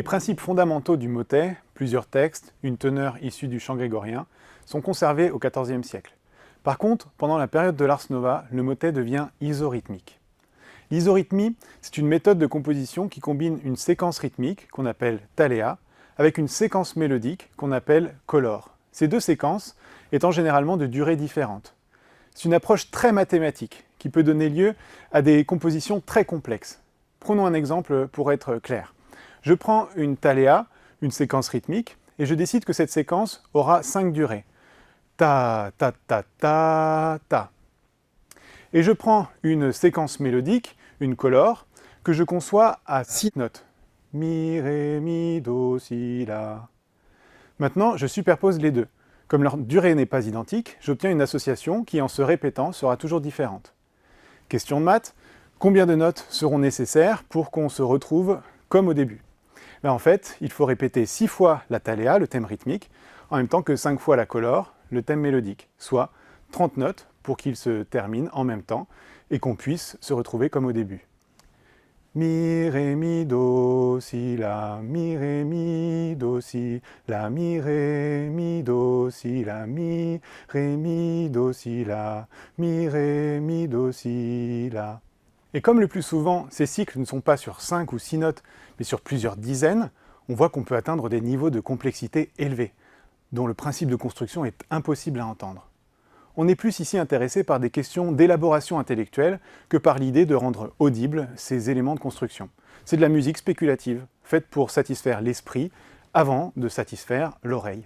Les principes fondamentaux du motet, plusieurs textes, une teneur issue du chant grégorien, sont conservés au XIVe siècle. Par contre, pendant la période de l'Ars Nova, le motet devient isorhythmique. L'isorhythmie, c'est une méthode de composition qui combine une séquence rythmique, qu'on appelle taléa, avec une séquence mélodique, qu'on appelle colore. Ces deux séquences étant généralement de durées différentes. C'est une approche très mathématique, qui peut donner lieu à des compositions très complexes. Prenons un exemple pour être clair. Je prends une taléa, une séquence rythmique, et je décide que cette séquence aura 5 durées. Ta, ta, ta, ta, ta. Et je prends une séquence mélodique, une colore, que je conçois à 6 notes. Mi, ré, mi, do, si, la. Maintenant, je superpose les deux. Comme leur durée n'est pas identique, j'obtiens une association qui, en se répétant, sera toujours différente. Question de maths, combien de notes seront nécessaires pour qu'on se retrouve comme au début? En fait, il faut répéter 6 fois la taléa, le thème rythmique, en même temps que 5 fois la colore, le thème mélodique, soit 30 notes pour qu'ils se terminent en même temps et qu'on puisse se retrouver comme au début. Mi, ré, mi, do, si, la, mi, ré, mi, do, si, la, mi, ré, mi, do, si, la, mi, ré, mi, do, si, la, mi, ré, mi, do, si, la. Et comme le plus souvent, ces cycles ne sont pas sur 5 ou 6 notes, mais sur plusieurs dizaines, on voit qu'on peut atteindre des niveaux de complexité élevés, dont le principe de construction est impossible à entendre. On est plus ici intéressé par des questions d'élaboration intellectuelle que par l'idée de rendre audibles ces éléments de construction. C'est de la musique spéculative, faite pour satisfaire l'esprit avant de satisfaire l'oreille.